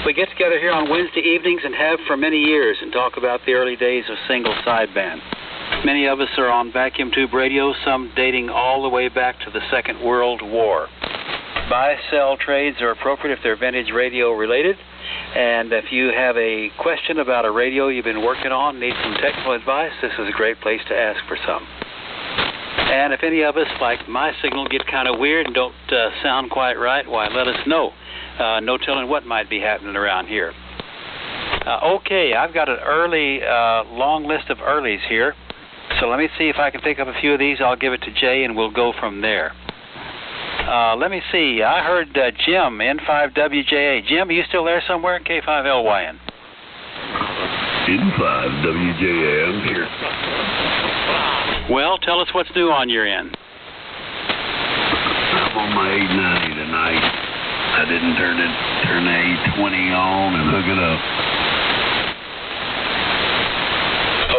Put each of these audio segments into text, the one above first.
We get together here on Wednesday evenings and have for many years and talk about the early days of single sideband. Many of us are on vacuum tube radio, some dating all the way back to the Second World War. Buy-sell trades are appropriate if they're vintage radio related. And if you have a question about a radio you've been working on, need some technical advice, this is a great place to ask for some. And if any of us, like my signal, get kind of weird and don't sound quite right, why, let us know. No telling what might be happening around here. Okay, I've got an long list of earlies here. So let me see if I can pick up a few of these. I'll give it to Jay, and we'll go from there. Let me see. I heard Jim, N5WJA. Jim, are you still there somewhere? K5LYN. N5WJA, I'm here. Well, tell us what's new on your end. I'm on my 890 tonight. I didn't turn the 820 on and hook it up.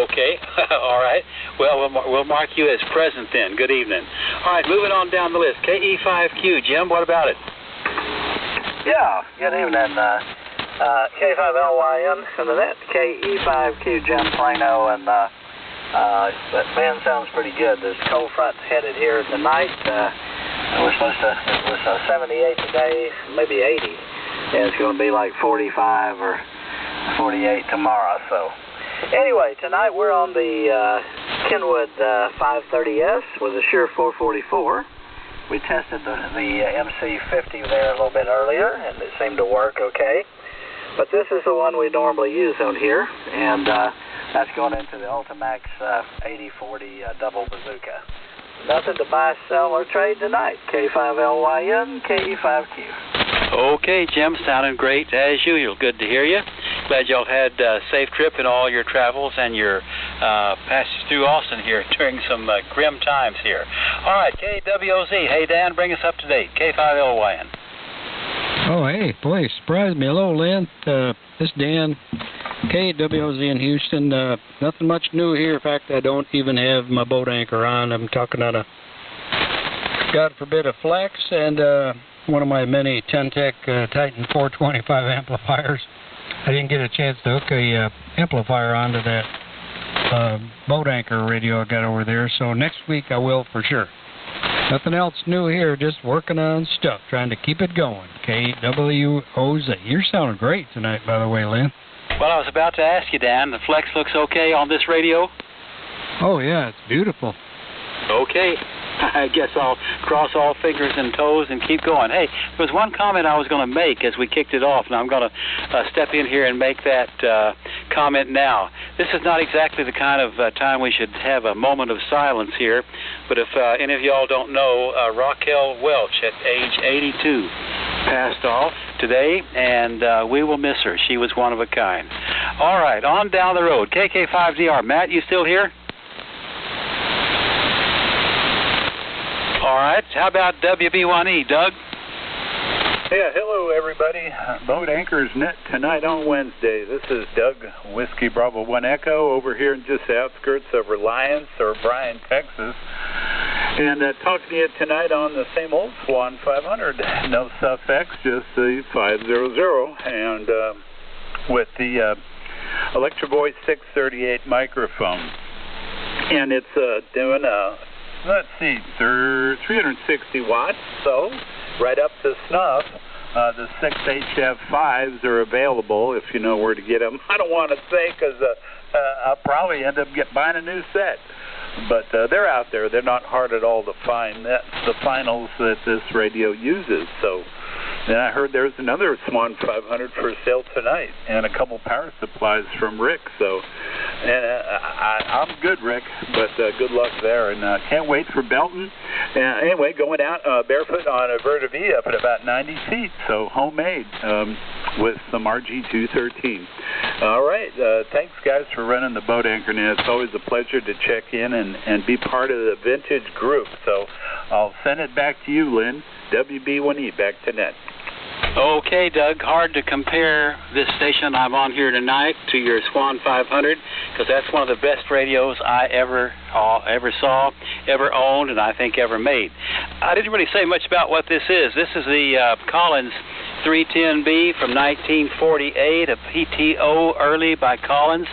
Okay, all right. Well, we'll mark you as present then. Good evening. All right, moving on down the list. KE5Q, Jim, what about it? Yeah, good evening. K5LYN and the net. KE5Q, Jim Plano, and that band sounds pretty good. There's cold front headed here tonight. It was 78 today, maybe 80. And it's going to be like 45 or 48 tomorrow, so. Anyway, tonight we're on the Kenwood 530S with a Shure 444. We tested the MC50 there a little bit earlier, and it seemed to work okay. But this is the one we normally use on here, and that's going into the Ultimax 8040 double bazooka. Nothing to buy, sell, or trade tonight. K5LYN, KE5Q. Okay, Jim, sounding great as usual. Good to hear you. Glad y'all had a safe trip in all your travels and your passage through Austin here during some grim times here. All right, KWOZ. Hey, Dan, bring us up to date. K5LYN. Oh, hey, boy, surprised me. Hello, Lynn. This is Dan, KWOZ in Houston. Nothing much new here. In fact, I don't even have my boat anchor on. I'm talking out of, God forbid, a Flex and one of my many Ten-Tech Titan 425 amplifiers. I didn't get a chance to hook a amplifier onto that boat anchor radio I got over there, so next week I will for sure. Nothing else new here, just working on stuff, trying to keep it going. KWOZ. You're sounding great tonight, by the way, Lynn. Well, I was about to ask you, Dan, the Flex looks okay on this radio? Oh, yeah, it's beautiful. Okay. I guess I'll cross all fingers and toes and keep going. Hey, there was one comment I was going to make as we kicked it off, and I'm going to step in here and make that comment now. This is not exactly the kind of time we should have a moment of silence here, but if any of y'all don't know, Raquel Welch at age 82 passed off today, and we will miss her. She was one of a kind. All right, on down the road. KK5DR. Matt, you still here? All right. How about WB1E, Doug? Yeah, hello, everybody. Boat Anchors Net tonight on Wednesday. This is Doug, Whiskey Bravo 1 Echo, over here in just the outskirts of Reliance, or Bryan, Texas. And talking to you tonight on the same old Swan 500. No suffix, just the 500. And with the Electro Voice 638 microphone. And it's doing let's see, 360 watts, so right up to snuff. The 6HF5s are available if you know where to get them. I don't want to say because I'll probably end up buying a new set. But they're out there. They're not hard at all to find. That's the finals that this radio uses. So then I heard there's another Swan 500 for sale tonight and a couple power supplies from Rick. So I'm good, Rick, but good luck there. And can't wait for Belton. Anyway, going out barefoot on a Verta V up at about 90 feet. So homemade with some RG213. All right. Thanks, guys, for running the Boat Anchor Net. It's always a pleasure to check in and be part of the vintage group. So I'll send it back to you, Lynn. WB1E, back to net. Okay, Doug, hard to compare this station I'm on here tonight to your Swan 500 because that's one of the best radios I ever saw, ever owned, and I think ever made. I didn't really say much about what this is. This is the Collins 310B from 1948, a PTO early by Collins,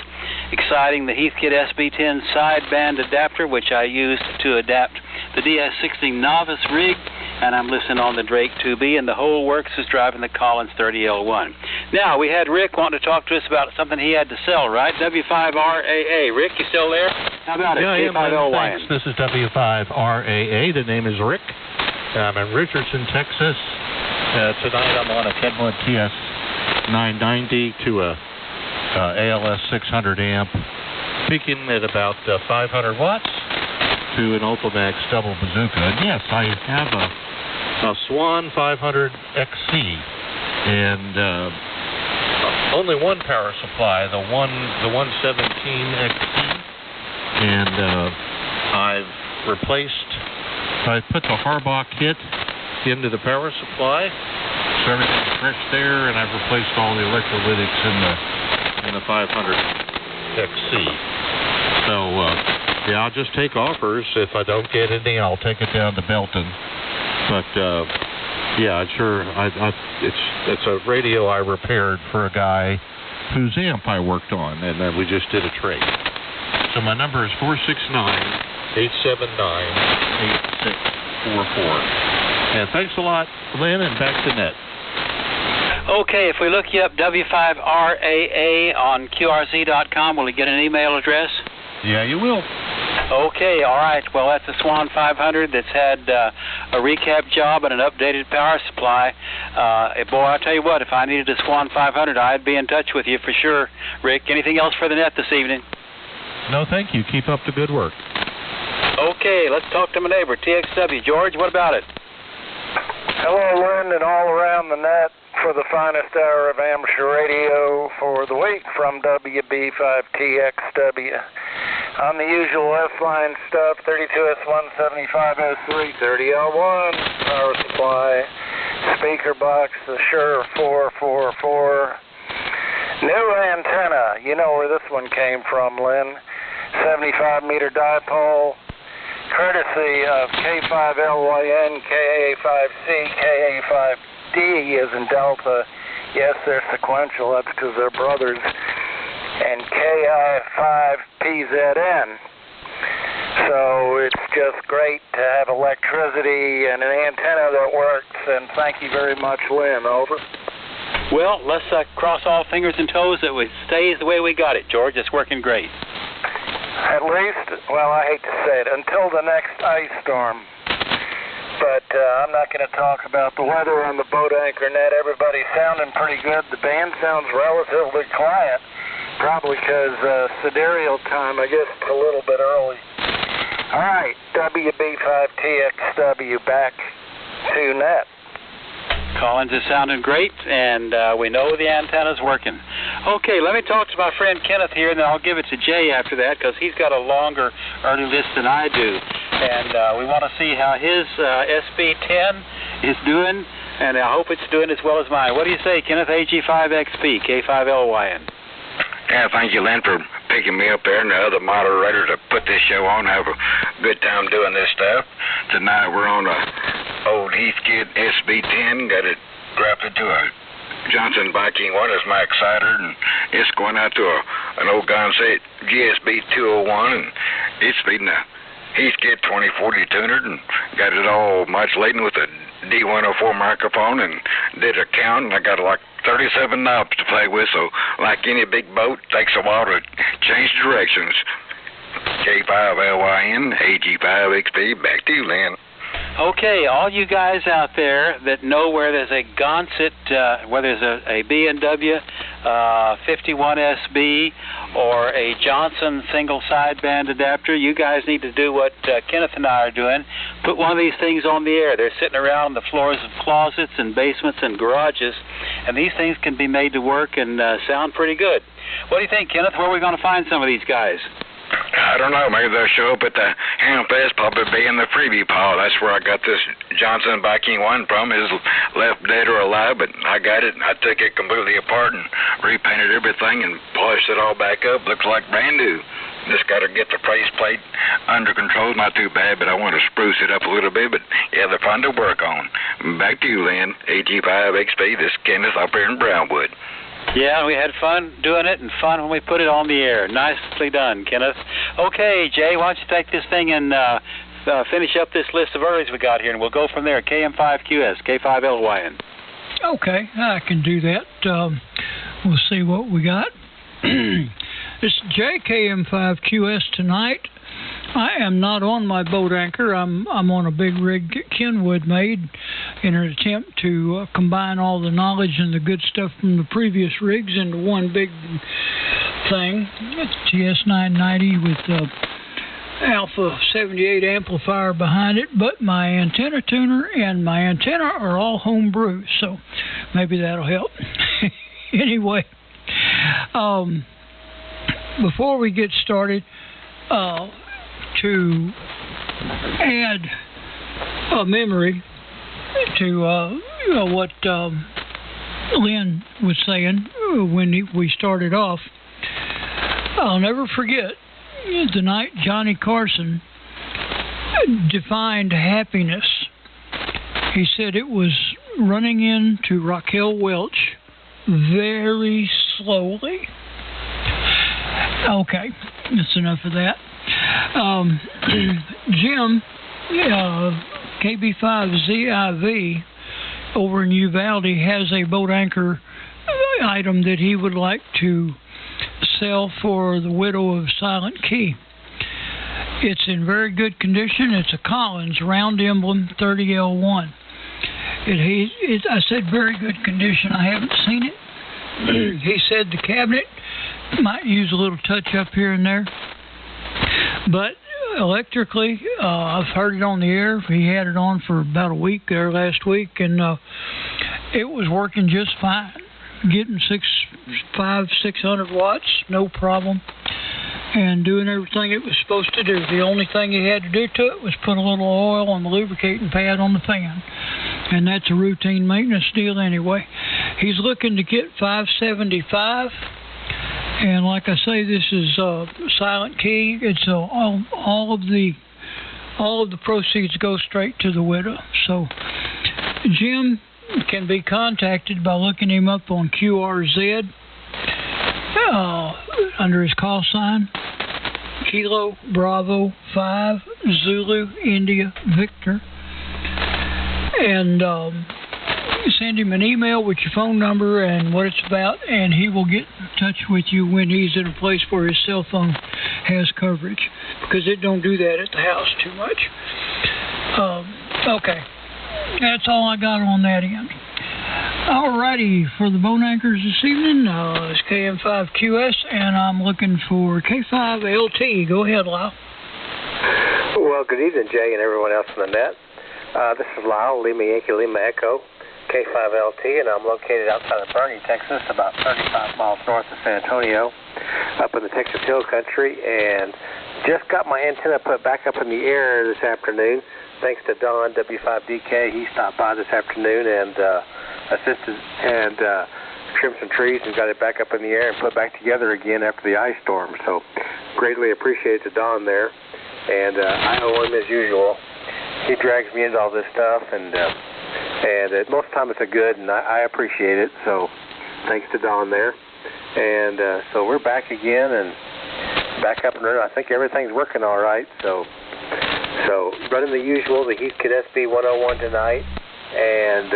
exciting the Heathkit SB10 sideband adapter, which I used to adapt the DS60 Novice rig, and I'm listening on the Drake 2B, and the whole works is driving the Collins 30L1. Now, we had Rick wanting to talk to us about something he had to sell, right? W5RAA. Rick, you still there? How about yeah, it? Thanks. This is W5RAA. The name is Rick. I'm in Richardson, Texas. Tonight I'm on a Kenwood TS 990 to a ALS 600 amp, peaking at about 500 watts to an Ultimax double bazooka. And yes, I have a Swan 500 XC, and only one power supply, the 117 XC, and I put the Harbach kit into the power supply, so everything's fresh there, and I've replaced all the electrolytics in the 500 XC. So yeah, I'll just take offers. If I don't get any, I'll take it down to Belton. But yeah, it's a radio I repaired for a guy whose amp I worked on, and we just did a trade. So my number is 469-879-8644. And thanks a lot, Lynn, and back to Ned. Okay, if we look you up W5RAA on QRZ.com, will we get an email address? Yeah, you will. Okay, all right. Well, that's a Swan 500 that's had a recap job and an updated power supply. Boy, I'll tell you what, if I needed a Swan 500, I'd be in touch with you for sure. Rick, anything else for the net this evening? No, thank you. Keep up the good work. Okay, let's talk to my neighbor, TXW. George, what about it? Hello, Lynn, and all around the net for the finest hour of amateur radio for the week from WB5TXW. On the usual S-line stuff, 32S175S3, 30L1, power supply, speaker box, the Shure 444. New antenna, you know where this one came from, Lynn. 75-meter dipole, courtesy of K5LYN, KA5C, KA5D as in Delta. Yes, they're sequential, that's because they're brothers. And KI5PZN. So it's just great to have electricity and an antenna that works, and thank you very much, Lynn. Over. Well, let's cross all fingers and toes that it stays the way we got it, George. It's working great. At least, well, I hate to say it, until the next ice storm. But I'm not going to talk about the weather on the Boat Anchor Net. Everybody's sounding pretty good. The band sounds relatively quiet, probably because sidereal time, I guess it's a little bit early. All right, WB5TXW back to net. Collins is sounding great, and we know the antenna's working. Okay, let me talk to my friend Kenneth here, and then I'll give it to Jay after that, because he's got a longer early list than I do. And we want to see how his SB10 is doing, and I hope it's doing as well as mine. What do you say, Kenneth? AG5XP, K5LYN. Yeah, thank you, Lynn, for picking me up there and the other moderator to put this show on. Have a good time doing this stuff. Tonight we're on a old Heathkit SB10. Got it grafted to a Johnson Viking 1 as my exciter, and it's going out to an old Gonset GSB 201, and it's feeding a Heathkit 2040 tuner, and got it all modulating with a D104 microphone, and did a count, and I got like 37 knobs to play with, so like any big boat, takes a while to change directions. K5LYN, AG5XP, back to you, Lynn. Okay, all you guys out there that know where there's a Gonset, whether there's a B&W 51SB or a Johnson single sideband adapter, you guys need to do what Kenneth and I are doing. Put one of these things on the air. They're sitting around on the floors of closets and basements and garages, and these things can be made to work and sound pretty good. What do you think, Kenneth? Where are we going to find some of these guys? I don't know. Maybe they'll show up at the Hamfest, probably be in the freebie pile. That's where I got this Johnson Viking 1 from. Is left dead or alive, but I got it. I took it completely apart and repainted everything and polished it all back up. Looks like brand new. Just got to get the face plate under control. Not too bad, but I want to spruce it up a little bit. But yeah, they're fun to work on. Back to you, Lynn. AG5XP. This is Kenneth up here in Brownwood. Yeah, we had fun doing it and fun when we put it on the air. Nicely done, Kenneth. Okay, Jay, why don't you take this thing and finish up this list of earlies we got here, and we'll go from there. KM5QS, K5LYN. Okay, I can do that. We'll see what we got. This is JKM5QS tonight. I am not on my boat anchor. I'm on a big rig Kenwood made in an attempt to combine all the knowledge and the good stuff from the previous rigs into one big thing. It's TS990 with Alpha 78 amplifier behind it, but my antenna tuner and my antenna are all homebrew, so maybe that'll help. Anyway, before we get started, to add a memory to what Lynn was saying when we started off, I'll never forget the night Johnny Carson defined happiness. He said it was running into Raquel Welch very slowly. Okay, that's enough of that. Jim, KB5ZIV over in Uvalde has a boat anchor item that he would like to sell for the widow of Silent Key. It's in very good condition. It's a Collins round emblem 30L1. I said very good condition. I haven't seen it. He said the cabinet might use a little touch up here and there, but electrically, I've heard it on the air. He had it on for about a week there last week, and it was working just fine. Getting 600 watts, no problem, and doing everything it was supposed to do. The only thing he had to do to it was put a little oil on the lubricating pad on the fan, and that's a routine maintenance deal anyway. He's looking to get 575, and like I say, this is Silent Key. It's all of the proceeds go straight to the widow. So Jim can be contacted by looking him up on QRZ under his call sign Kilo Bravo 5 Zulu India Victor, and send him an email with your phone number and what it's about, and he will get in touch with you when he's in a place where his cell phone has coverage, because it don't do that at the house too much. Okay, that's all I got on that end. Alrighty, for the boat anchors this evening, it's KM5QS, and I'm looking for K5LT. Go ahead, Lyle. Well, good evening, Jay, and everyone else on the net. This is Lyle, Lima Yankee, Lima Echo, K5LT, and I'm located outside of Bernie, Texas, about 35 miles north of San Antonio, up in the Texas Hill Country, and just got my antenna put back up in the air this afternoon, thanks to Don, W5DK. He stopped by this afternoon and assisted and trimmed some trees and got it back up in the air and put back together again after the ice storm. So greatly appreciate to Don there, and I owe him as usual. He drags me into all this stuff, and most of the time it's a good, and I appreciate it. So thanks to Don there, and so we're back again and back up and running. I think everything's working all right. So running the usual, the Heathkit SB 101 tonight, and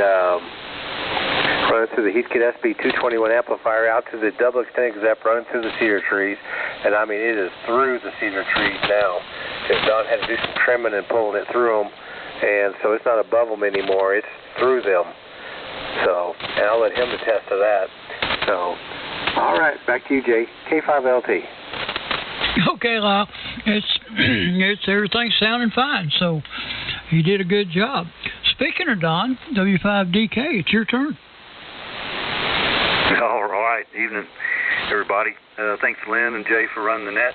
running through the Heathkit SB 221 amplifier out to the double extended ZEP, running through the cedar trees, and I mean it is through the cedar trees now, because Don had to do some trimming and pulling it through them, and so it's not above them anymore, it's through them. So, and I'll let him attest to that. So, all right, back to you, Jay. K5LT. Okay, Lyle. It's everything's sounding fine, so you did a good job. Speaking of Don, W5DK, it's your turn. All right. Evening, everybody. Thanks, Lynn and Jay, for running the net.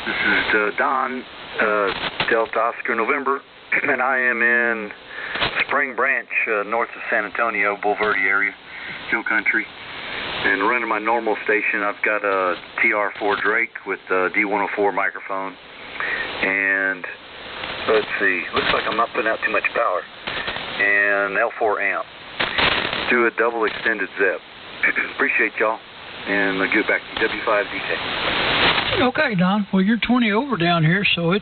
This is Don, Delta Oscar November, and I am in Spring Branch, north of San Antonio, Bulverde area, Hill Country. And running my normal station, I've got a TR4 Drake with a D104 microphone. And let's see, looks like I'm not putting out too much power. And L4 amp. Do a double extended ZEP. Appreciate y'all. And I'll give it back to W5DK. Okay, Don. Well, you're 20 over down here, so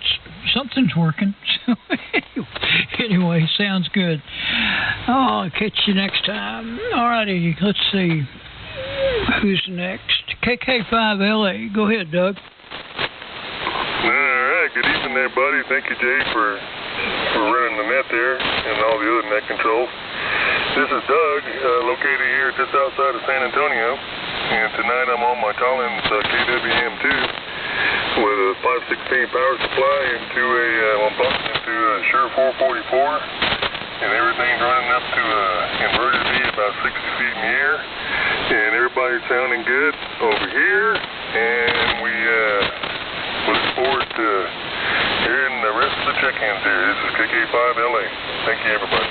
something's working. So anyway, sounds good. Oh, I'll catch you next time. All righty, let's see. Who's next? KK5LA. Go ahead, Doug. All right. Good evening there, buddy. Thank you, Jay, for running the net there and all the other net controls. This is Doug, located here just outside of San Antonio. And tonight I'm on my Collins KWM2 with a 516 power supply into I'm plugged into a Shure 444, and everything's running up to inverted V about 60 feet in the air, and everybody's sounding good over here, and we look forward to hearing the rest of the check-ins here. This is KK5LA. Thank you, everybody.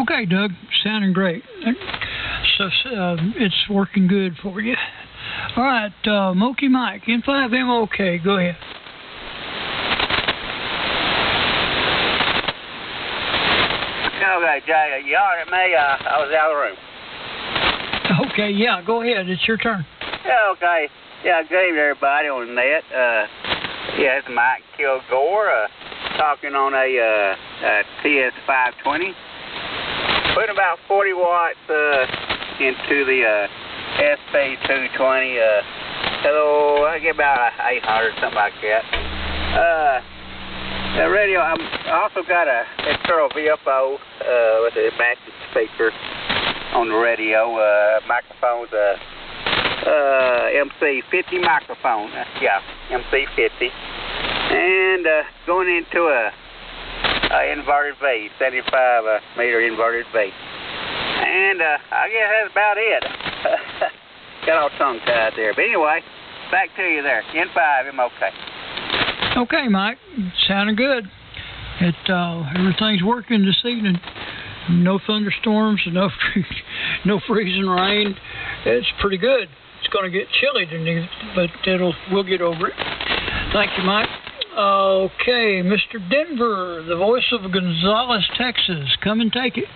Okay, Doug, sounding great. So it's working good for you. All right, Moki Mike, N5MOK, go ahead. Okay, Jay, you heard at me? I was out of the room. Okay, yeah, go ahead. It's your turn. Yeah, okay. Yeah, good evening, everybody on the net. Yeah, it's Mike Kilgore talking on a TS520. Putting about 40 watts into the SP220. Hello, I get about 800, something like that. The radio, I also got a external VFO with a massive speaker on the radio. Microphone's MC50 microphone. Yeah, MC50. And going into a inverted V, 75 meter inverted V. And I guess that's about it. Got all tongue-tied there. But anyway, back to you there. N5MOK. Okay, Mike. Sounding good. Everything's working this evening. No thunderstorms, no freezing rain. It's pretty good. It's going to get chilly tonight, but we'll get over it. Thank you, Mike. Okay, Mr. Denver, the voice of Gonzales, Texas. Come and take it.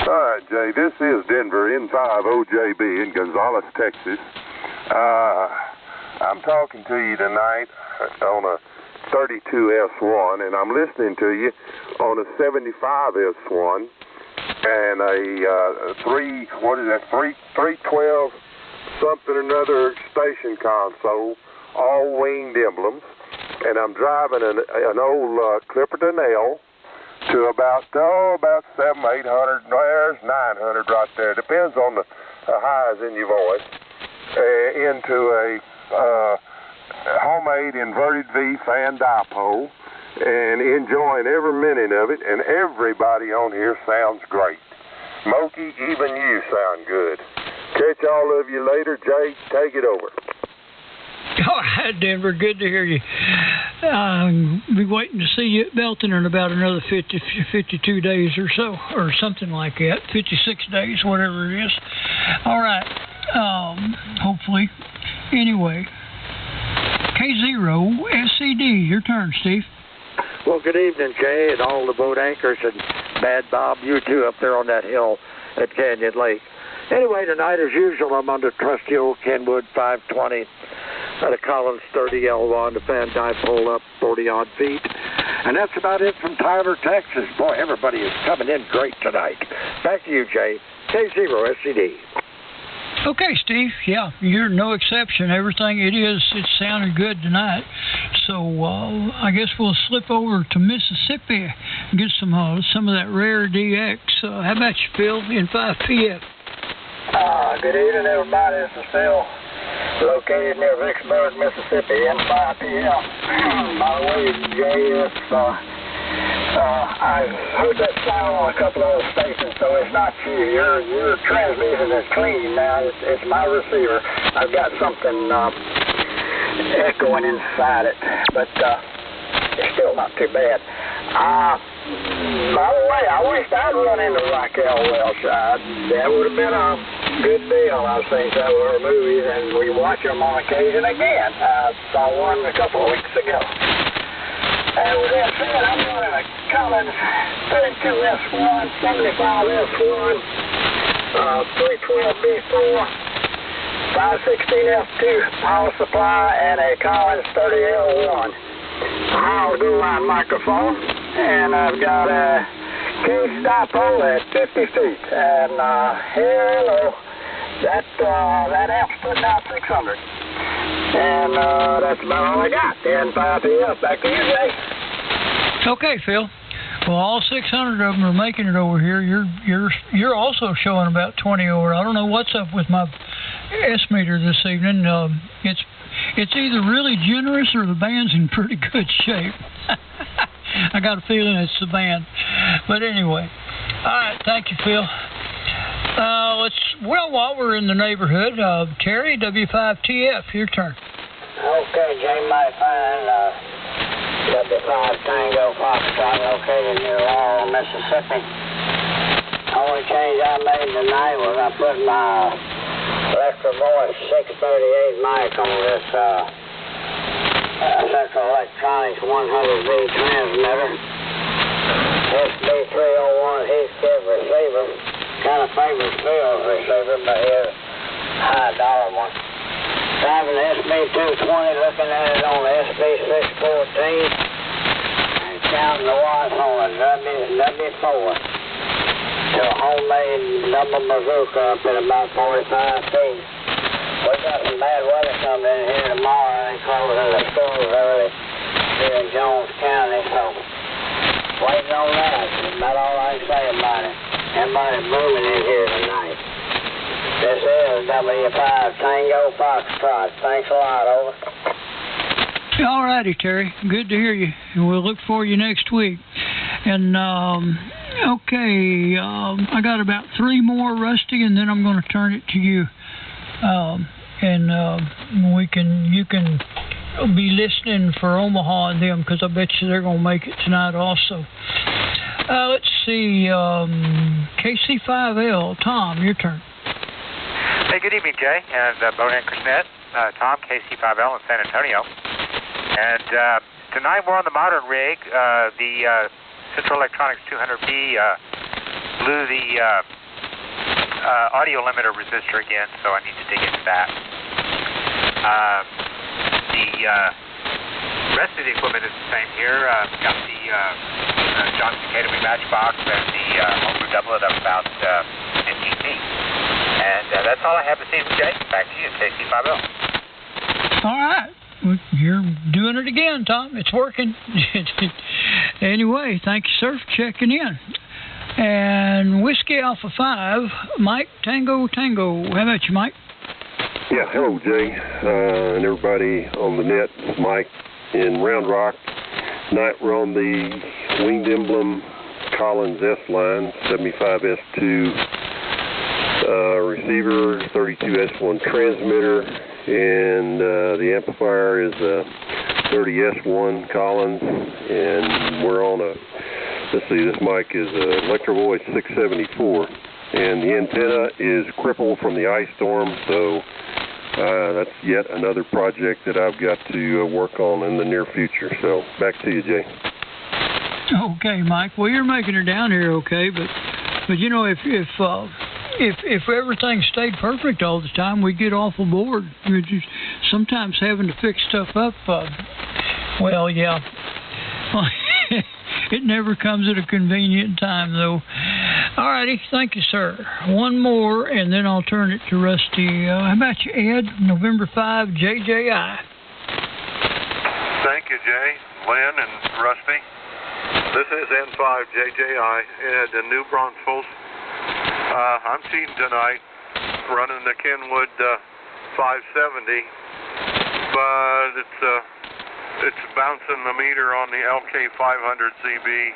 All right, Jay, this is Denver, N5OJB in Gonzales, Texas. I'm talking to you tonight on a 32S1, and I'm listening to you on a 75S1 and a 312 something or another station console, all winged emblems, and I'm driving an old Clipperton L to about 700, 800, there's 900 right there. Depends on the highs in your voice. Into a homemade inverted V fan dipole, and enjoying every minute of it. And everybody on here sounds great. Moki, even you sound good. Catch all of you later. Jay, take it over. All right, Denver, good to hear you. I'll be waiting to see you at Belton in about another 52 days or so, or something like that, 56 days, whatever it is. All right, hopefully. Anyway, K0 SCD, your turn, Steve. Well, good evening, Jay, and all the boat anchors, and Bad Bob, you too, up there on that hill at Canyon Lake. Anyway, tonight, as usual, I'm under trusty old Kenwood 520 at a Collins 30L1, the fan dipole up 40-odd feet. And that's about it from Tyler, Texas. Boy, everybody is coming in great tonight. Back to you, Jay. K0 SCD. Okay, Steve. Yeah, you're no exception. Everything it's sounding good tonight. So I guess we'll slip over to Mississippi and get some of that rare DX. How about you, Phil, in 5PF? Good evening, everybody. This is Phil, located near Vicksburg, Mississippi, in 5PF. By the way, Jay, I heard that sound on a couple of other stations, so it's not you. Your transmission is clean now. It's my receiver. I've got something echoing inside it, but it's still not too bad. By the way, I wished I'd run into Raquel Welch. That would have been a good deal. I've seen several of her movies, and we watch them on occasion again. I saw one a couple of weeks ago. And with that said, I'm running a Collins 32S1, 75S1, 312B4, 516F2 power supply, and a Collins 30L1. I'll do my microphone, and I've got a case dipole at 50 feet, and hello, that amp's putting out 600, and that's about all I got. N5PF, back to you, Jay. Okay, Phil. Well, all 600 of them are making it over here. You're also showing about 20 over. I don't know what's up with my S meter this evening. It's either really generous or the band's in pretty good shape. I got a feeling it's the band. But anyway, all right, thank you, Phil. While we're in the neighborhood, Terry, W5TF, your turn. Okay, J. Mike Fine, W5 Tango Foxtrot, located near Laurel, Mississippi. Only change I made tonight was I put my Electro Voice 638 mic on this Central Electronics 100V transmitter. SB301 Heathkit receiver. Kind of favorite Phil's receiver, but here's a high dollar one. Driving the SB220, looking at it on the SB614, and counting the watts on the W4. To a homemade double bazooka up at about 45 feet. We got some bad weather coming in here tomorrow. They closing the schools early here in Jones County, so waiting on that. That's about all I can say about it. Everybody's booming in here tonight. This is W5 Tango Foxtrot. Thanks a lot, over. All righty, Terry. Good to hear you. We'll look for you next week. And, okay, I got about 3 more, Rusty, and then I'm going to turn it to you. You can be listening for Omaha and them, because I bet you they're going to make it tonight also. Let's see, KC5L, Tom, your turn. Hey, good evening, Jay, and Boat Anchors Net. Tom, KC5L in San Antonio. And tonight we're on the modern rig. The Central Electronics 200B blew the audio limiter resistor again, so I need to dig into that. The rest of the equipment is the same here. Got the Johnson Academy Matchbox and the homebrew doublet of about 15 feet. And that's all I have this evening, Jay. Back to you, KC5L. All right. Well, you're doing it again, Tom. It's working. Anyway, thank you, sir, for checking in. And Whiskey Alpha 5, Mike, Tango. How about you, Mike? Yeah, hello, Jay, and everybody on the net. It's Mike in Round Rock. Tonight we're on the Winged Emblem Collins S-Line, 75S2 receiver, 32S1 transmitter, and the amplifier is a 30S1 Collins, and we're on a, let's see, this mic is a Electro Voice 674, and the antenna is crippled from the ice storm, so that's yet another project that I've got to work on in the near future. So back to you, Jay. Okay, Mike. Well, you're making her down here okay, but you know, if everything stayed perfect all the time, we'd get awful bored. We're just sometimes having to fix stuff up. Well, yeah. It never comes at a convenient time, though. All righty. Thank you, sir. One more, and then I'll turn it to Rusty. How about you, Ed? November 5, JJI. Thank you, Jay, Lynn, and Rusty. This is N5JJI, Ed in New Braunfels. I'm cheating tonight, running the Kenwood 570, but it's bouncing the meter on the LK500CB.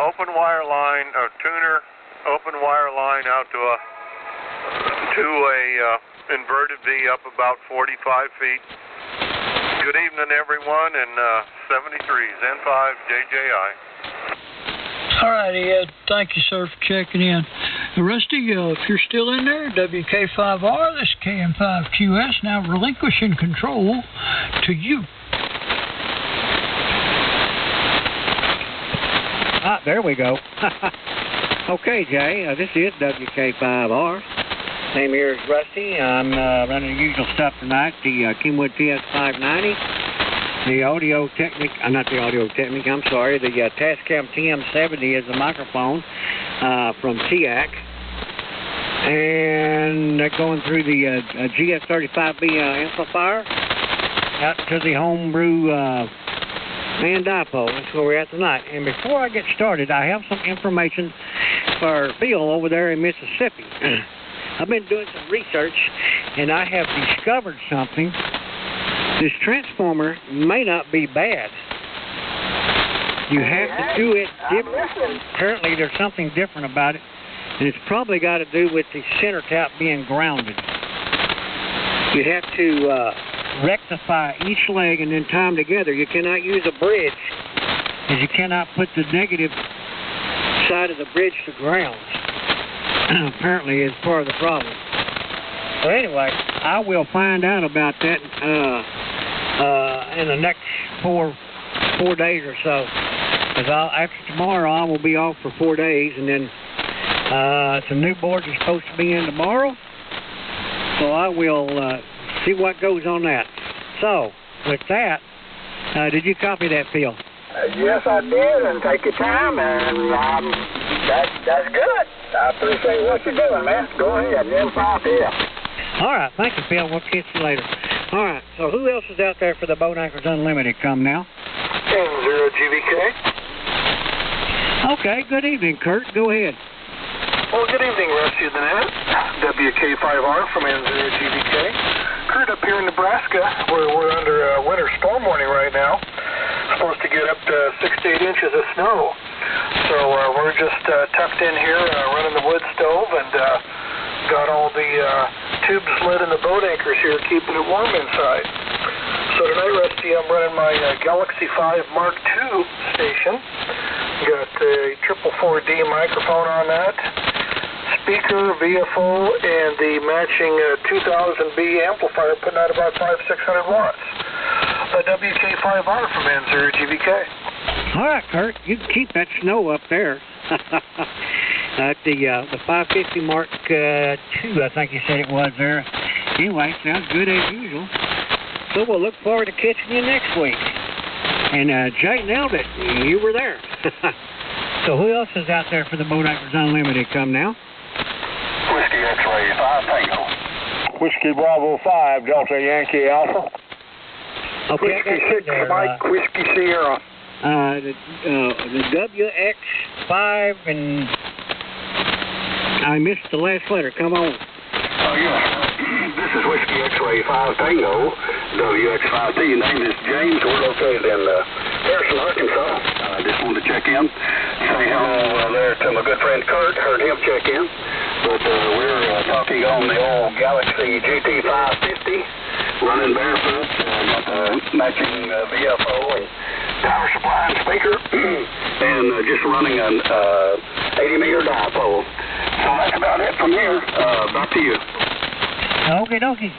Open wire line, or tuner, open wire line out to a inverted V up about 45 feet. Good evening, everyone, and 73s, N5JJI. All righty, Ed. Thank you, sir, for checking in. Rusty, if you're still in there, WK5R, this is KM5QS, now relinquishing control to you. There we go. Okay, Jay, this is WK5R. Name here is Rusty. I'm running the usual stuff tonight, the Kenwood TS590. The Audio Technic, not the Audio Technic, I'm sorry, the Tascam TM70 is the microphone from TIAC. And going through the GS35B amplifier out to the homebrew man dipole. That's where we're at tonight. And before I get started, I have some information for Bill over there in Mississippi. I've been doing some research, and I have discovered something. This transformer may not be bad. You have to do it different. Apparently, there's something different about it, and it's probably got to do with the center tap being grounded. You have to rectify each leg and then tie them together. You cannot use a bridge, because you cannot put the negative side of the bridge to ground. Apparently, is part of the problem. So anyway, I will find out about that in the next four days or so. Because after tomorrow, I will be off for 4 days, and then some new boards are supposed to be in tomorrow. So I will see what goes on that. So with that, did you copy that, Phil? Yes, I did, and take your time, and that's good. I appreciate what you're doing, man. Go ahead, M5 here. All right, thank you, Phil. We'll catch you later. All right, so who else is out there for the Boat Anchors Unlimited? Come now. N0GVK. Okay, good evening, Kurt. Go ahead. Well, good evening, Rusty of the Net. WK5R from N0GVK. Kurt up here in Nebraska, where we're under a winter storm warning right now. Supposed to get up to 6 to 8 inches of snow. So we're just tucked in here, running the wood stove, and got all the tubes lit in the boat anchors here, keeping it warm inside. So tonight, Rusty, I'm running my Galaxy 5 Mark II station. Got a 444D microphone on that, speaker, VFO, and the matching 2000B amplifier, putting out about 500-600 watts. WK5R from N0GVK. All right, Kurt, you can keep that snow up there. At the 550 Mark II, I think you said it was there. Anyway, sounds good as usual. So we'll look forward to catching you next week. And Jay nailed it. You were there. So who else is out there for the Boat Anchors Unlimited? Come now. Whiskey X-Ray 5 Tango. Whiskey Bravo 5 Delta Yankee Alpha. Okay, Whiskey 6 Mike Whiskey Sierra. The WX5 and I missed the last letter. Come on. Oh, yeah. This is Whiskey X-Ray 5 Tango, WX5T. Your name is James. We're located in Harrison, Arkansas. I just wanted to check in, say hello there to my good friend Kurt. Heard him check in. But we're talking on the old Galaxy GT550, running barefoot, got the matching VFO and power supply and speaker, and just running an 80-meter dipole. So that's about it from here. Back to you. Okay, dokie.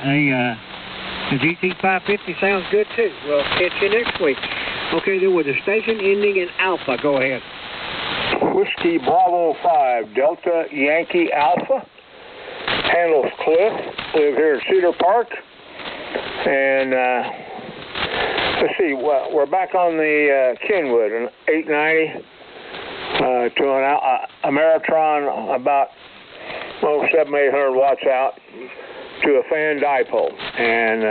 The GT550 sounds good too. We'll catch you next week. Okay, then with the station ending in Alpha, go ahead. Whiskey Bravo 5 Delta Yankee Alpha. Handles Cliff. Live here in Cedar Park. And let's see, we're back on the Kenwood, an 890 to a Ameritron about 700-800 watts out to a fan dipole, and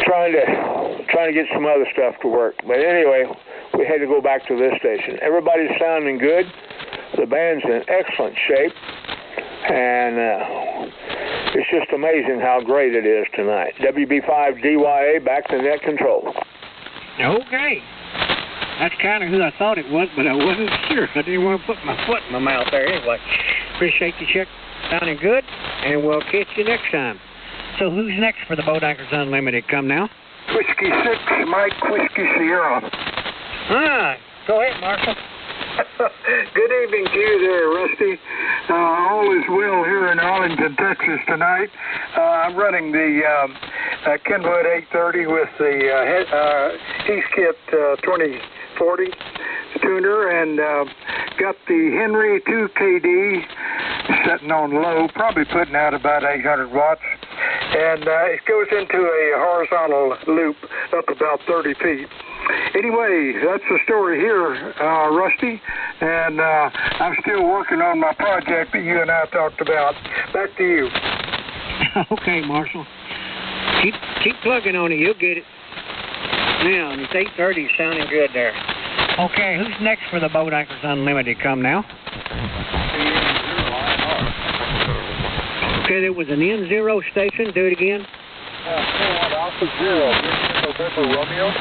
trying to get some other stuff to work. But anyway, we had to go back to this station. Everybody's sounding good. The band's in excellent shape, and it's just amazing how great it is tonight. WB5DYA back to net control. Okay. That's kind of who I thought it was, but I wasn't sure. I didn't want to put my foot in my mouth there anyway. Appreciate you check. Sounding good, and we'll catch you next time. So who's next for the Boat Anchors Unlimited? Come now. Whiskey 6, Mike Whiskey Sierra. Go ahead, Marshall. Good evening to you there, Rusty. All is well here in Arlington, Texas tonight. I'm running the Kenwood 830 with the Heathkit 2040 tuner, and got the Henry 2KD setting on low, probably putting out about 800 watts. And it goes into a horizontal loop up about 30 feet. Anyway, that's the story here, Rusty, and I'm still working on my project that you and I talked about. Back to you. Okay, Marshall. Keep plugging on it. You'll get it. Now, this 830 is sounding good there. Okay, who's next for the Boat Anchors Unlimited? Come now. Okay, there was an N0 station. Do it again. Alpha 0, November Romeo.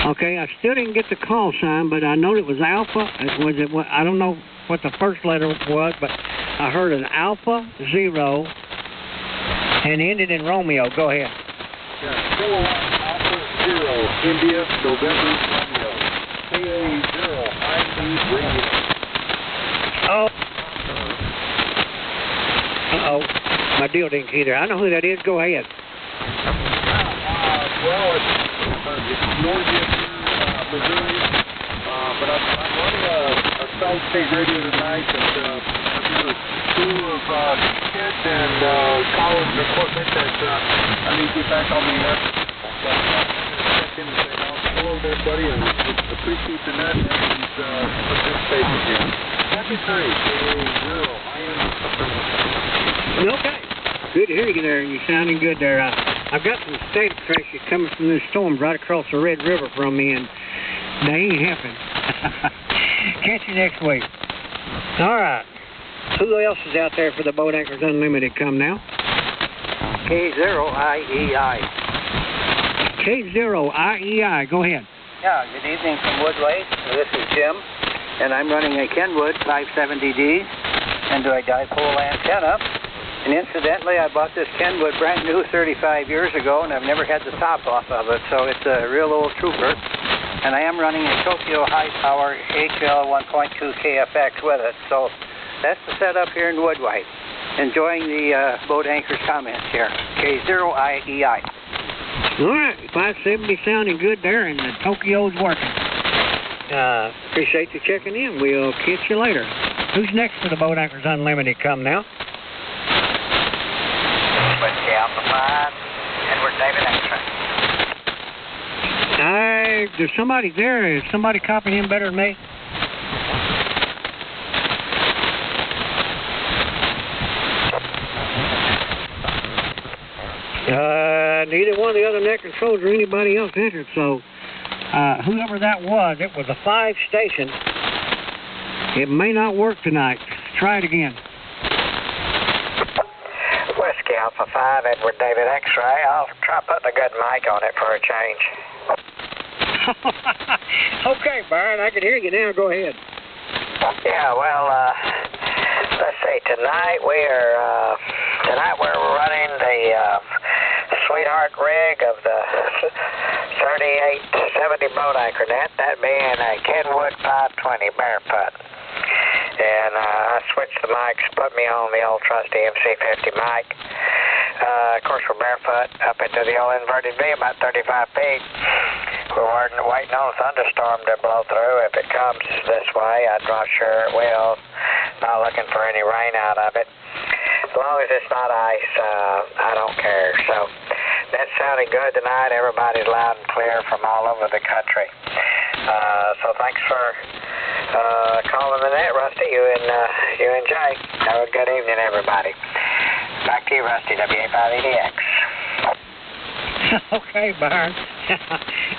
Okay, I still didn't get the call sign, but I know it was Alpha. Was it? I don't know what the first letter was, but I heard an Alpha 0 and ended in Romeo. Go ahead. Yeah, Alpha 0, India, November Romeo. KA0, IE Radio. Oh. Uh-oh. My deal didn't either. I know who that is. Go ahead. Well, it's Northeast Missouri, but I'm running a South State radio tonight, and I've got a crew of kids and college equipment that I need to get back on the air. Check in and say hello there, buddy, and appreciate the net and participating again. Happy Thursday, Okay. Good to hear you there, and you're sounding good there. I've got some static pressure coming from this storm right across the Red River from me, and they ain't happening. Catch you next week. All right. Who else is out there for the Boat Anchors Unlimited? Come now. K0IEI. K0IEI. Go ahead. Yeah, good evening from Woodway. This is Jim, and I'm running a Kenwood 570D and a dipole antenna. And incidentally, I bought this Kenwood brand new 35 years ago, and I've never had the top off of it, so it's a real old trooper. And I am running a Tokyo High Power HL 1.2 KFX with it, so that's the setup here in Woodway. Enjoying the Boat Anchors comments here. K0IEI. All right, 570 sounding good there, and the Tokyo's working. Appreciate you checking in. We'll catch you later. Who's next for the Boat Anchors Unlimited? Come now. Whiskey Alpha 5, Edward David X-ray. There's somebody there. Is somebody copying him better than me? Neither one of the other net controls or anybody else entered, so whoever that was, it was a 5 station. It may not work tonight. Try it again. Whiskey Alpha 5, Edward David X-ray. I'll try putting a good mic on it for a change. Okay, Byron, I can hear you now. Go ahead. Yeah, well, let's see. Tonight we're running the Sweetheart rig of the 3870 boat anchor net, that being a Kenwood 520 barefoot. And I switched the mics, put me on the old trusty MC50 mic. Of course, we're barefoot up into the old inverted V, about 35 feet. We're waiting on a thunderstorm to blow through. If it comes this way, I'm not sure it will. Not looking for any rain out of it. As long as it's not ice, I don't care. So that's sounding good tonight. Everybody's loud and clear from all over the country. So thanks for calling the net, Rusty. You and Jay. Have a good evening, everybody. Back to you, Rusty, WA5EDX. Okay, Byron.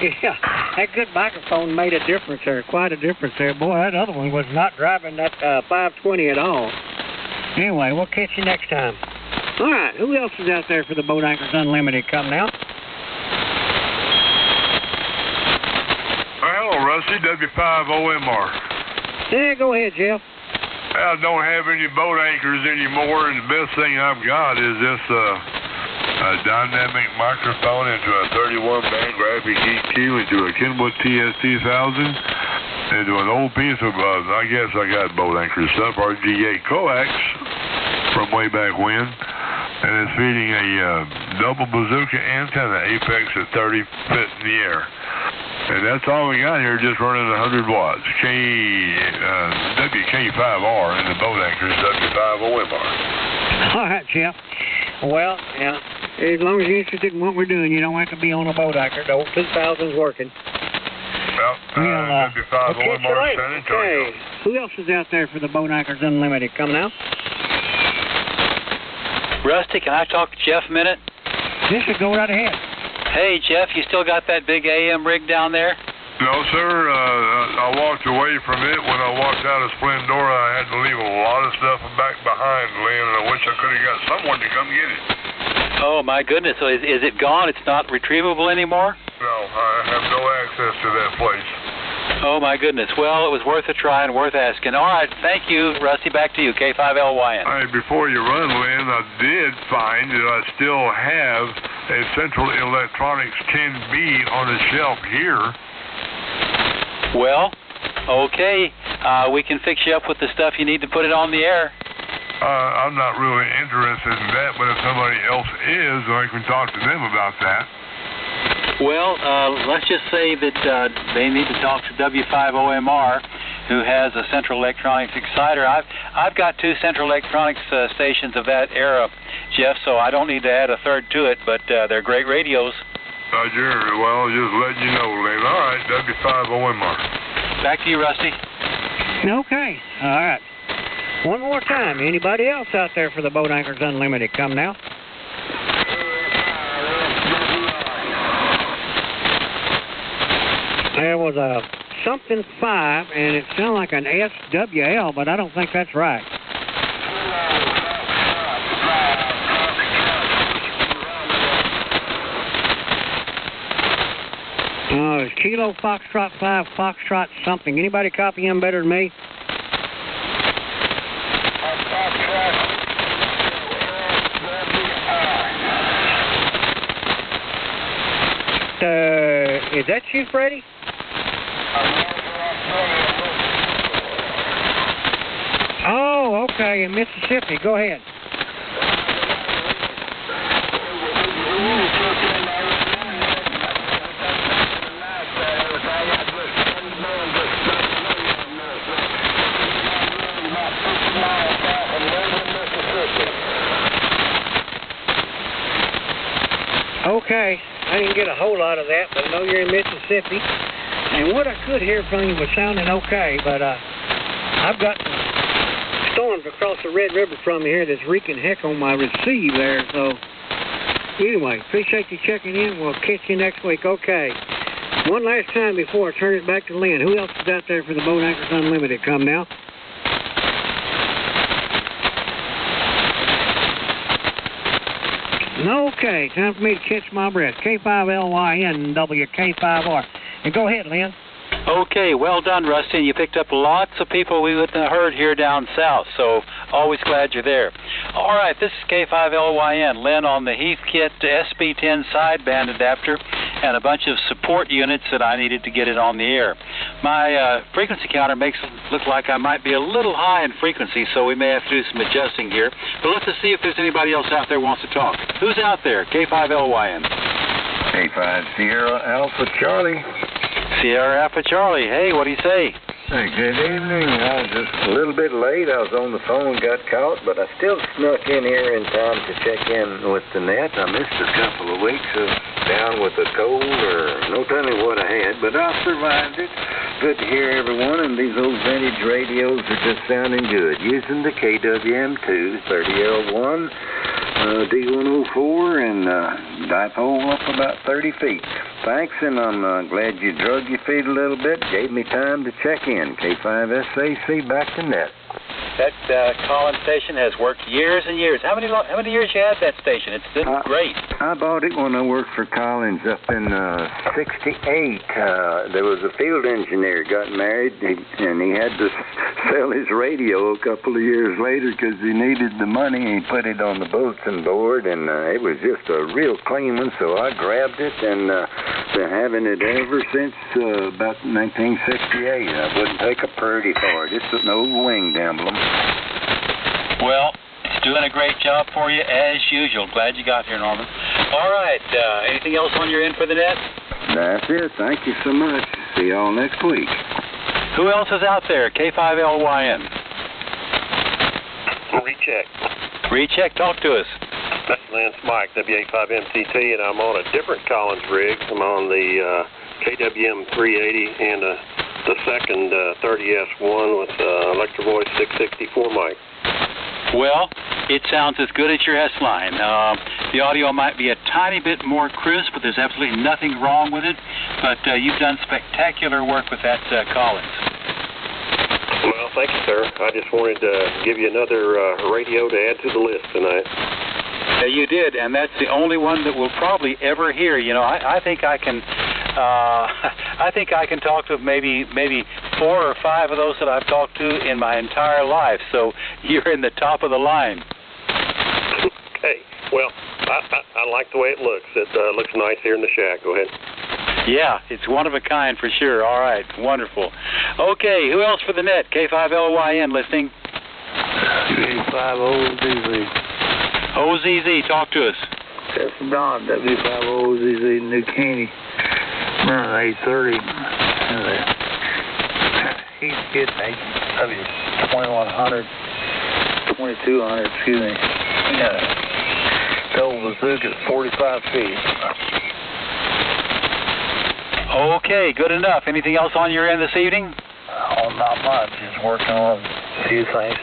Yeah, that good microphone made a difference there, quite a difference there. Boy, that other one was not driving that 520 at all. Anyway, we'll catch you next time. All right, who else is out there for the Boat Anchors Unlimited? Come now. Hello, Rusty, W5OMR. Yeah, go ahead, Jeff. I don't have any boat anchors anymore, and the best thing I've got is this a dynamic microphone into a 31-band graphic EQ, into a Kenwood TS-2000, into an old piece of, I guess I got boat anchor stuff, RGA coax from way back when, and it's feeding a double bazooka antenna, apex at 30 feet in the air. And that's all we got here, just running 100 watts. WK5R and the boat anchor is W5OMR. All right, Jeff. Well, yeah, as long as you're interested in what we're doing, you don't have to be on a boat anchor. The old 2000's working. Well, W5OMR San Antonio. Okay. Who else is out there for the Boat Anchors Unlimited? Coming out? Rusty, can I talk to Jeff a minute? Yes, sir, go right ahead. Hey, Jeff, you still got that big AM rig down there? No, sir. I walked away from it. When I walked out of Splendora, I had to leave a lot of stuff back behind, Lynn, and I wish I could have got someone to come get it. Oh, my goodness. So is it gone? It's not retrievable anymore? No, I have no access to that place. Oh, my goodness. Well, it was worth a try and worth asking. All right, thank you, Rusty. Back to you, K5LYN. All right, before you run, Lynn, I did find that I still have a Central Electronics 10B on the shelf here. Well, okay. We can fix you up with the stuff you need to put it on the air. I'm not really interested in that, but if somebody else is, I can talk to them about that. Well, let's just say that they need to talk to W5OMR, who has a Central Electronics exciter. I've got 2 Central Electronics stations of that era, Jeff, so I don't need to add a third to it, but they're great radios. Roger. Well, just letting you know, Lynn. All right, W5OMR. Back to you, Rusty. Okay. All right. One more time. Anybody else out there for the Boat Anchors Unlimited? Come now. There was a something 5, and it sounded like an SWL, but I don't think that's right. It's Kilo Foxtrot 5 Foxtrot something. Anybody copy him better than me? Is that you, Freddie? Oh, okay, in Mississippi. Go ahead. Okay, I didn't get a whole lot of that, but I know you're in Mississippi. And what I could hear from you was sounding okay, but I've got storms across the Red River from here that's wreaking heck on my receive there. So anyway, appreciate you checking in. We'll catch you next week. Okay. One last time before I turn it back to Lynn. Who else is out there for the Boat Anchors Unlimited? Come now. Okay, time for me to catch my breath. K5LYN, WK5R. And go ahead, Lynn. Okay, well done, Rusty. You picked up lots of people we wouldn't have heard here down south, so always glad you're there. All right, this is K5LYN, Lynn on the Heathkit SB10 sideband adapter and a bunch of support units that I needed to get it on the air. My frequency counter makes it look like I might be a little high in frequency, so we may have to do some adjusting here. But let's just see if there's anybody else out there who wants to talk. Who's out there? K5LYN. K5 Sierra Alpha Charlie. Sierra Alpha Charlie. Hey, what do you say? Hey, good evening. I was just a little bit late. I was on the phone, got caught, but I still snuck in here in time to check in with the net. I missed a couple of weeks of down with a cold or no telling what I had, but I survived it. Good to hear everyone, and these old vintage radios are just sounding good. Using the KWM2 30L1 D104 and dipole up about 30 feet. Thanks, and I'm glad you drug your feet a little bit. Gave me time to check in. K5SAC back to net. That Collins station has worked years and years. How many years you had that station? It's been great. I bought it when I worked for Collins up in '68. There was a field engineer got married, and he had to sell his radio a couple of years later because he needed the money. He put it on the bulletin board, and it was just a real clean one, so I grabbed it and been having it ever since about 1968. I wouldn't take a purdy for it. It's an old winged emblem. Well, it's doing a great job for you, as usual. Glad you got here, Norman. All right, anything else on your end for the net? That's it. Thank you so much. See y'all next week. Who else is out there? K5LYN. Recheck. Recheck, talk to us. Lance Mike, W85MTT, and I'm on a different Collins rig. I'm on the KWM 380 and the second 30S1 with Electro-Voice 664 mic. Well, it sounds as good as your S-Line. The audio might be a tiny bit more crisp, but there's absolutely nothing wrong with it. But you've done spectacular work with that Collins. Well, thank you, sir. I just wanted to give you another radio to add to the list tonight. Yeah, you did, and that's the only one that we'll probably ever hear. You know, I think I can. I think I can talk to maybe 4 or 5 of those that I've talked to in my entire life. So you're in the top of the line. Okay. Well, I like the way it looks. It looks nice here in the shack. Go ahead. Yeah, it's one of a kind for sure. All right, wonderful. Okay, who else for the net? K5LYN listening. W5OZZ. OZZ, talk to us. That's Don, W5OZZ, New Caney. Running 830. He's getting 2100, 2200, excuse me. Double bazooka at 45 feet. Okay, good enough. Anything else on your end this evening? Oh, not much. Just working on a few things.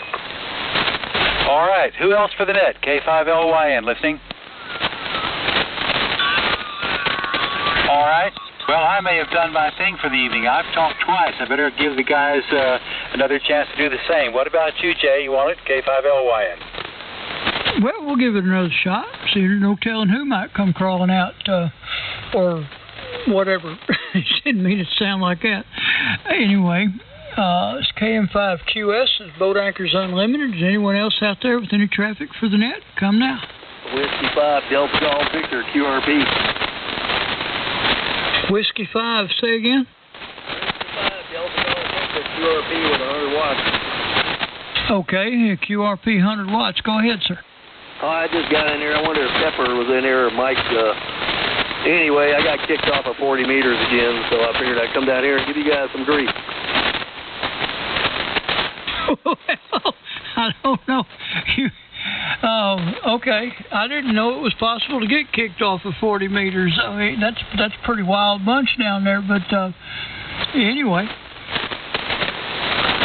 All right. Who else for the net? K5LYN listening. All right. Well, I may have done my thing for the evening. I've talked twice. I better give the guys another chance to do the same. What about you, Jay? You want it? K5LYN. Well, we'll give it another shot. See, there's no telling who might come crawling out or whatever. Didn't mean it to sound like that. Anyway, it's KM5QS. It's Boat Anchors Unlimited. Is anyone else out there with any traffic for the net? Come now. Whiskey 5, Delta Golf Victor, QRP. Whiskey 5, say again? Whiskey 5, Delta Golf Victor, QRP with 100 watts. Okay, QRP 100 watts. Go ahead, sir. Oh, I just got in here. I wonder if Pepper was in here or Mike. Anyway, I got kicked off at 40 meters again, so I figured I'd come down here and give you guys some grief. Well, I don't know. Okay. I didn't know it was possible to get kicked off of 40 meters. I mean, that's a pretty wild bunch down there, but anyway.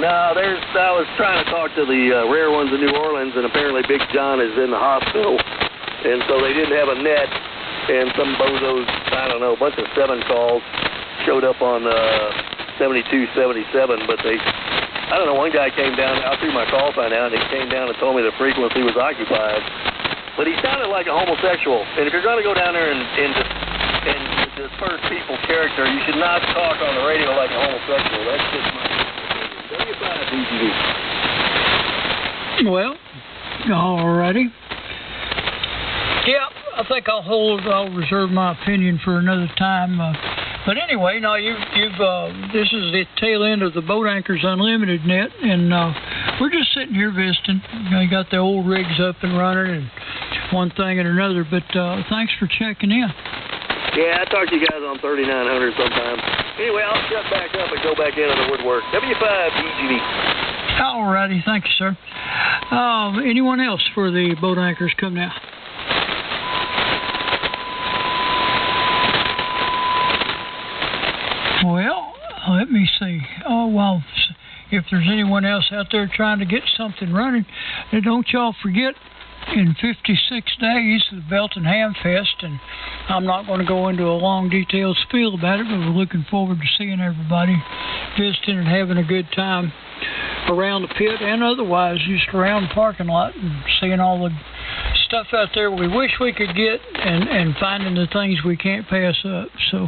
No, I was trying to talk to the rare ones in New Orleans, and apparently Big John is in the hospital, and so they didn't have a net, and some bozos, I don't know, a bunch of 7 calls showed up on 72, 77, but I don't know, one guy came down, I threw my call sign out, and he came down and told me the frequency was occupied, but he sounded like a homosexual, and if you're going to go down there and disperse people's character, you should not talk on the radio like a homosexual. That's just my W5DGD. Well, alrighty. Yeah, I think I'll reserve my opinion for another time. But anyway, now this is the tail end of the Boat Anchors Unlimited net, and we're just sitting here visiting. You got the old rigs up and running, and one thing and another. But thanks for checking in. Yeah, I talk to you guys on 3900 sometimes. Anyway, I'll shut back up and go back into the woodwork. W5DGD. Alrighty, thank you, sir. Anyone else for the Boat Anchors? Come now. Well, let me see. Oh, well, if there's anyone else out there trying to get something running, then don't y'all forget, in 56 days, the Belton Ham Fest, and I'm not going to go into a long, detailed spiel about it, but we're looking forward to seeing everybody visiting and having a good time around the pit and otherwise, just around the parking lot and seeing all the stuff out there we wish we could get, and finding the things we can't pass up. So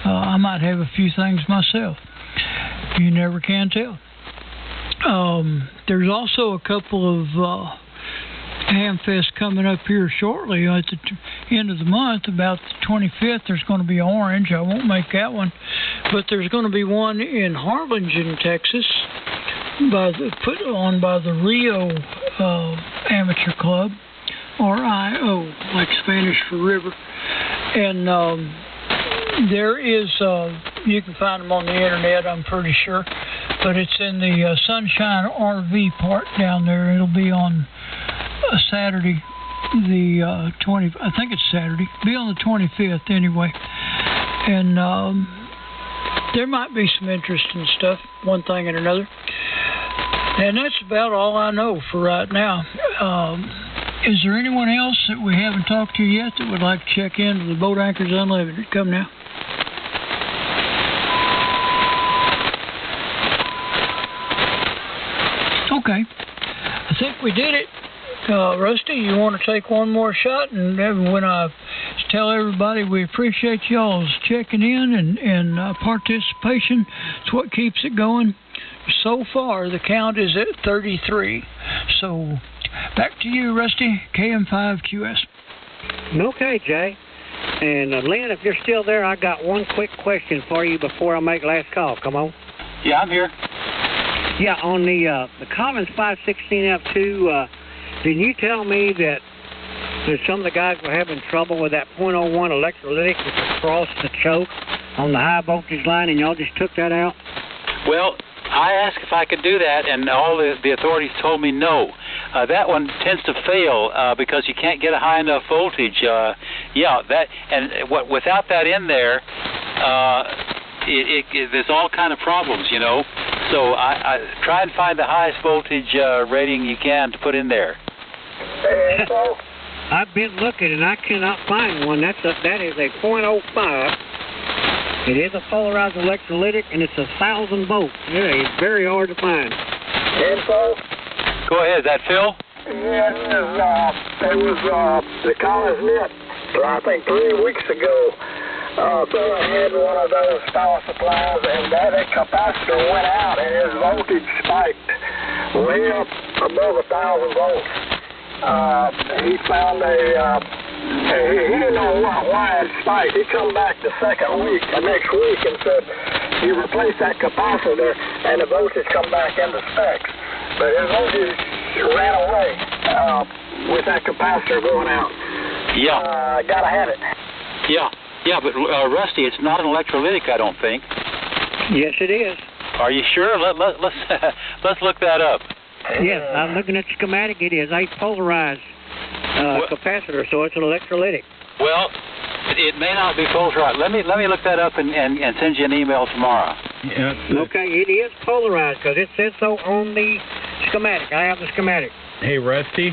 I might have a few things myself. You never can tell. There's also a couple of Hamfest coming up here shortly at the end of the month. About the 25th, there's going to be Orange. I won't make that one. But there's going to be one in Harlingen, Texas, put on by the Rio Amateur Club, RIO, like Spanish for river. And there is, you can find them on the internet, I'm pretty sure. But it's in the Sunshine RV Park down there. It'll be on Saturday, the 20. I think it's Saturday. Be on the 25th anyway. And there might be some interesting stuff, one thing and another. And that's about all I know for right now. Is there anyone else that we haven't talked to yet that would like to check into the Boat Anchors Unlimited? Come now. Okay. I think we did it. Rusty, you want to take one more shot? And when I tell everybody we appreciate y'all's checking in and participation, it's what keeps it going. So far, the count is at 33. So, back to you, Rusty, KM5QS. Okay, Jay. And Lynn, if you're still there, I got one quick question for you before I make last call. Come on. Yeah, I'm here. Yeah, on the Collins 516F2, did you tell me that some of the guys were having trouble with that .01 electrolytic across the choke on the high voltage line, and y'all just took that out? Well, I asked if I could do that, and all the authorities told me no. That one tends to fail because you can't get a high enough voltage. Without that in there, there's all kind of problems, you know. So I try and find the highest voltage rating you can to put in there. I've been looking and I cannot find one. That is a .05. It is a polarized electrolytic and it's 1,000 volts. It is very hard to find. Info? Go ahead. Is that Phil? Yeah, it was the Collins Net, I think 3 weeks ago. Phil had one of those power supplies, and that capacitor went out, and his voltage spiked way up above 1,000 volts. He found he didn't know why it spiked. He come back the next week, and said he replaced that capacitor, and the voltage come back into specs. But his voltage ran away with that capacitor going out. Yeah. Gotta have it. Yeah. Yeah, but Rusty, it's not an electrolytic, I don't think. Yes, it is. Are you sure? Let's look that up. Yes, I'm looking at the schematic. It is a polarized capacitor, so it's an electrolytic. Well, it may not be polarized. Let me look that up and send you an email tomorrow. Yeah. Okay, it is polarized because it says so on the schematic. I have the schematic. Hey, Rusty.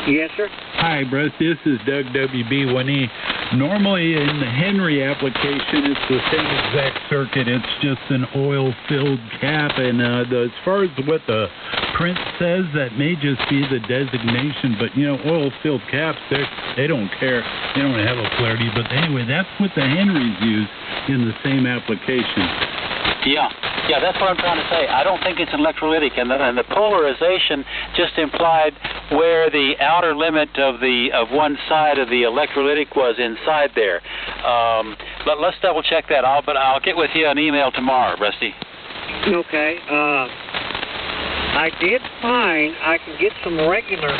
Yes, sir. Hi, Rusty. This is Doug WB1E. Normally, in the Henry application, it's the same exact circuit. It's just an oil-filled cap. And as far as what the print says, that may just be the designation. But, you know, oil-filled caps, they don't care. They don't have a polarity. But anyway, that's what the Henrys use in the same application. Yeah, that's what I'm trying to say. I don't think it's an electrolytic, and the polarization just implied where the outer limit of one side of the electrolytic was inside there. Let's double check that. I'll get with you on email tomorrow, Rusty. Okay. I did find I can get some regular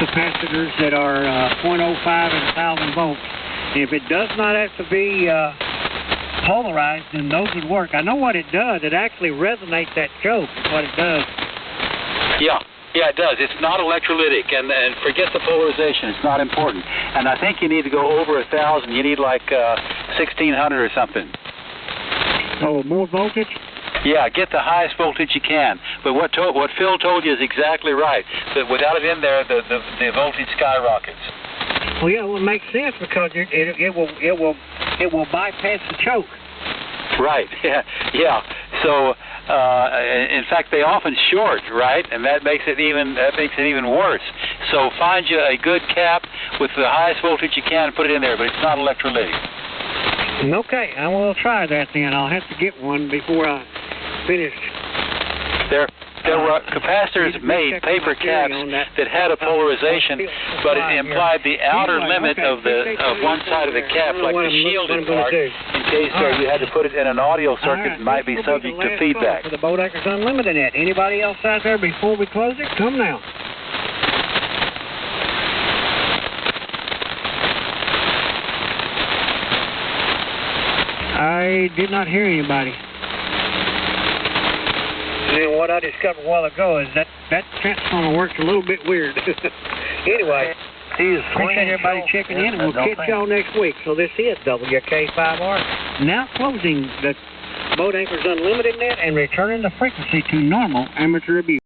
capacitors that are .05 and 1,000 volts. And if it does not have to be polarized, then those would work. I know what it does. It actually resonates that choke is what it does. Yeah, it does. It's not electrolytic, and forget the polarization. It's not important. And I think you need to go over 1,000. You need like 1,600 or something. Oh, more voltage? Yeah, get the highest voltage you can. But what Phil told you is exactly right. That without it in there, the voltage skyrockets. Well, yeah, it makes sense because it will bypass the choke. Right. Yeah. So, in fact, they often short, right? And that makes it even worse. So find you a good cap with the highest voltage you can and put it in there, but it's not electrolytic. Okay, I will try that then. I'll have to get one before I finish. There were capacitors made, paper caps, that had a polarization, but it implied the outer limit of one side of the cap, like the shielded part, in case you had to put it in an audio circuit that might be subject to feedback. For the Boat Anchors Unlimited net. Anybody else out there before we close it? Come now. I did not hear anybody. And what I discovered a while ago is that transformer works a little bit weird. Anyway, appreciate everybody checking in, and we'll catch y'all next week. So this is WK5R, now closing the Boat Anchors Unlimited net and returning the frequency to normal amateur abuse.